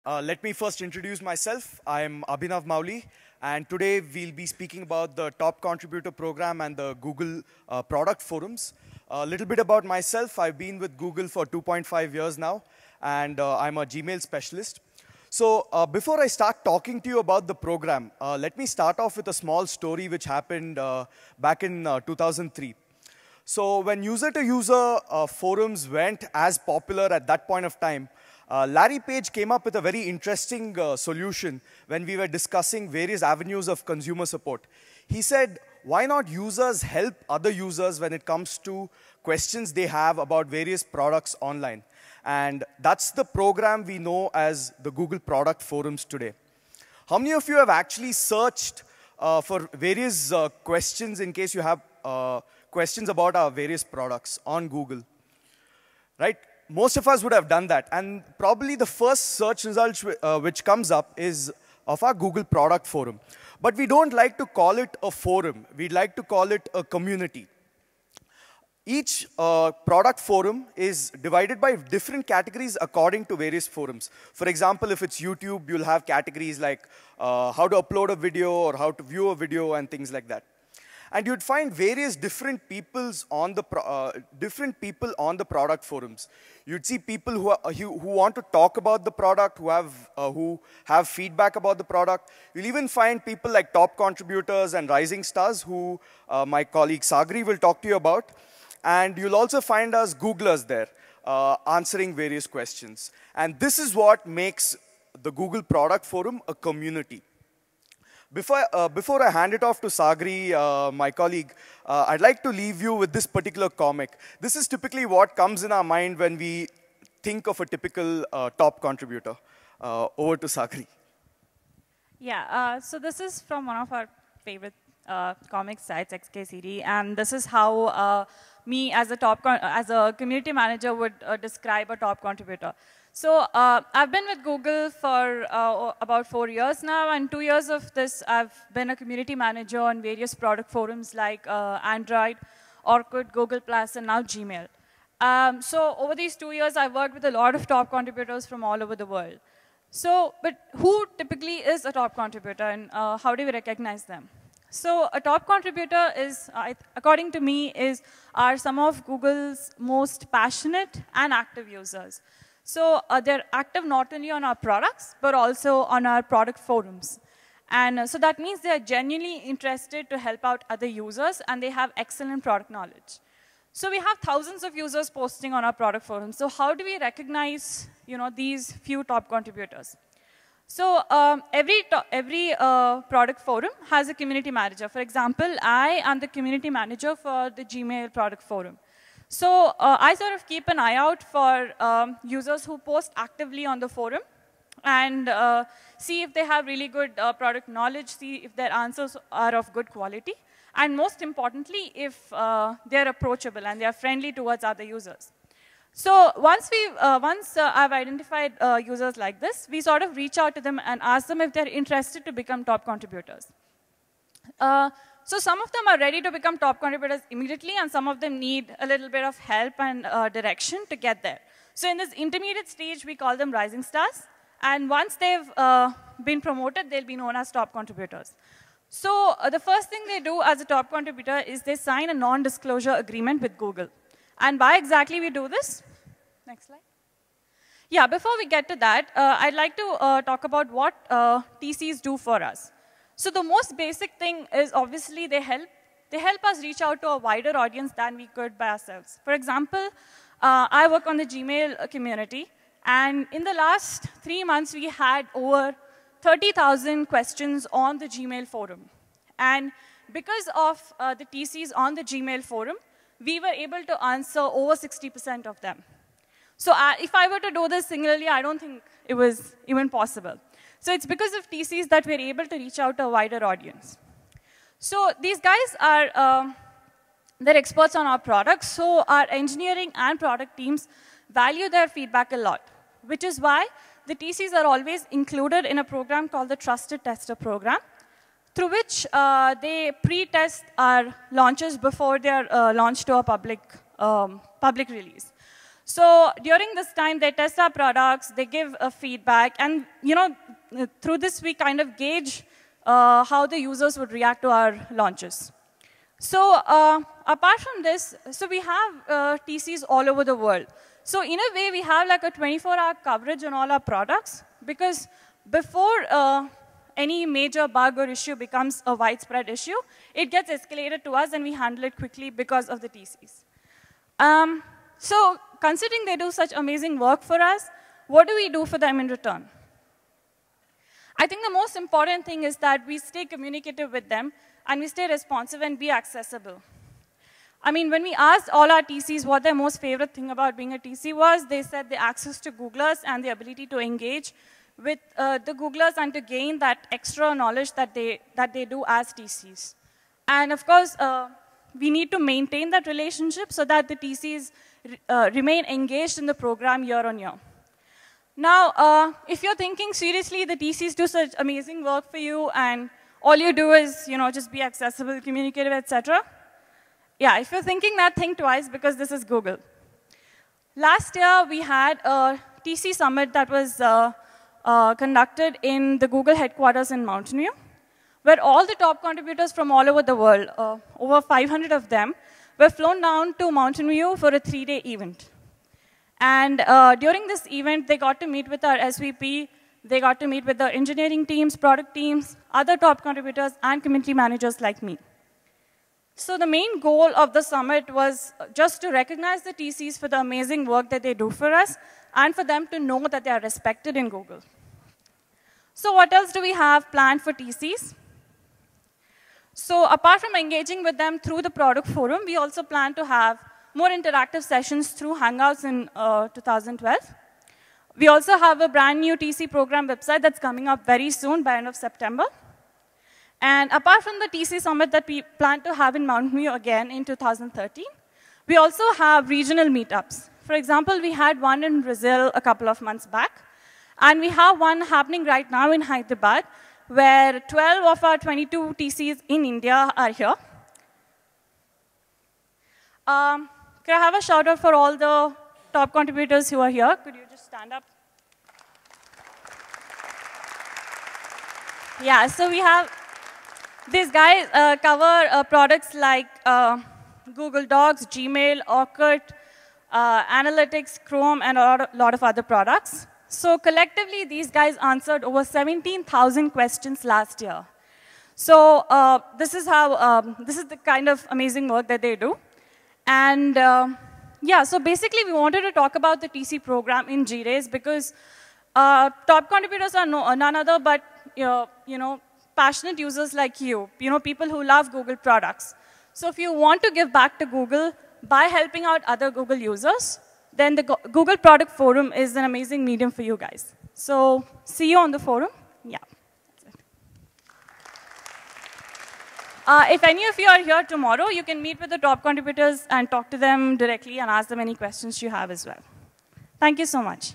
Let me first introduce myself. I'm Abhinav Mauli, and today we'll be speaking about the Top Contributor Program and the Google product forums. A little bit about myself. I've been with Google for 2.5 years now, and I'm a Gmail specialist. So before I start talking to you about the program, let me start off with a small story which happened back in 2003. So when user-to-user forums went as popular at that point of time, Larry Page came up with a very interesting solution when we were discussing various avenues of consumer support. He said, why not users help other users when it comes to questions they have about various products online? And that's the program we know as the Google Product Forums today. How many of you have actually searched for various questions in case you have questions about our various products on Google? Right? Most of us would have done that. And probably the first search result which comes up is of our Google Product Forum. But we don't like to call it a forum. We'd like to call it a community. Each product forum is divided by different categories according to various forums. For example, if it's YouTube, you'll have categories like how to upload a video or how to view a video and things like that. And you'd find various different people on the product forums. You'd see people who want to talk about the product, who have feedback about the product. You'll even find people like top contributors and rising stars who my colleague Sagari will talk to you about. And you'll also find us Googlers there answering various questions. And this is what makes the Google Product Forum a community. Before I hand it off to Sagari, my colleague, I'd like to leave you with this particular comic. This is typically what comes in our mind when we think of a typical top contributor. Over to Sagari. Yeah, so this is from one of our favorite comic sites, XKCD, and this is how me as a community manager would describe a top contributor. So I've been with Google for about 4 years now, and 2 years of this, I've been a community manager on various product forums like Android, Orkut, Google+, and now Gmail. So over these 2 years, I've worked with a lot of top contributors from all over the world. So, but who typically is a top contributor, and how do we recognize them? So a top contributor is, according to me, are some of Google's most passionate and active users. So they're active not only on our products, but also on our product forums. And so that means they're genuinely interested to help out other users, and they have excellent product knowledge. So we have thousands of users posting on our product forums. So how do we recognize these few top contributors? So every product forum has a community manager. For example, I am the community manager for the Gmail product forum. So I sort of keep an eye out for users who post actively on the forum and see if they have really good product knowledge, see if their answers are of good quality, and most importantly, if they're approachable and they're friendly towards other users. So once I've identified users like this, we sort of reach out to them and ask them if they're interested to become top contributors. So some of them are ready to become top contributors immediately, and some of them need a little bit of help and direction to get there. So in this intermediate stage, we call them rising stars. And once they've been promoted, they'll be known as top contributors. So the first thing they do as a top contributor is they sign a non-disclosure agreement with Google. And why exactly we do this? Next slide. Yeah, before we get to that, I'd like to talk about what TCs do for us. So the most basic thing is obviously they help us reach out to a wider audience than we could by ourselves. For example, I work on the Gmail community, and in the last 3 months, we had over 30,000 questions on the Gmail forum. And because of the TCs on the Gmail forum, we were able to answer over 60% of them. So if I were to do this singularly, I don't think it was even possible. So it's because of TCs that we're able to reach out to a wider audience. So these guys they're experts on our products, so our engineering and product teams value their feedback a lot, which is why the TCs are always included in a program called the Trusted Tester Program, through which they pre-test our launches before they're launched to a public release. So during this time, they test our products, they give feedback, and through this we kind of gauge how the users would react to our launches. So apart from this, so we have TCs all over the world. So in a way, we have like a 24-hour coverage on all our products, because before any major bug or issue becomes a widespread issue, it gets escalated to us and we handle it quickly because of the TCs. So considering they do such amazing work for us, what do we do for them in return? I think the most important thing is that we stay communicative with them and we stay responsive and be accessible. I mean, when we asked all our TCs what their most favorite thing about being a TC was, they said the access to Googlers and the ability to engage with the Googlers and to gain that extra knowledge that they do as TCs. And of course, we need to maintain that relationship so that the TCs remain engaged in the program year on year. Now, if you're thinking seriously, the TCs do such amazing work for you, and all you do is, just be accessible, communicative, etc. Yeah, if you're thinking that, think twice, because this is Google. Last year, we had a TC summit that was conducted in the Google headquarters in Mountain View, where all the top contributors from all over the world, over 500 of them, were flown down to Mountain View for a 3-day event. And during this event, they got to meet with our SVP, they got to meet with the engineering teams, product teams, other top contributors, and community managers like me. So the main goal of the summit was just to recognize the TCs for the amazing work that they do for us, and for them to know that they are respected in Google. So what else do we have planned for TCs? So apart from engaging with them through the product forum, we also plan to have more interactive sessions through Hangouts in 2012. We also have a brand new TC program website that's coming up very soon, by end of September. And apart from the TC summit that we plan to have in Mountain View again in 2013, we also have regional meetups. For example, we had one in Brazil a couple of months back. And we have one happening right now in Hyderabad, where 12 of our 22 TCs in India are here. Can I have a shout out for all the top contributors who are here? Could you just stand up? Yeah, so we have, these guys cover products like Google Docs, Gmail, Orkut, Analytics, Chrome, and a lot of other products. So collectively, these guys answered over 17,000 questions last year. So this is the kind of amazing work that they do. And yeah, so basically, we wanted to talk about the TC program in G-Rays because top contributors are none other but passionate users like you, people who love Google products. So if you want to give back to Google by helping out other Google users, then the Google Product Forum is an amazing medium for you guys. So see you on the forum. Yeah. If any of you are here tomorrow, you can meet with the top contributors and talk to them directly and ask them any questions you have as well. Thank you so much.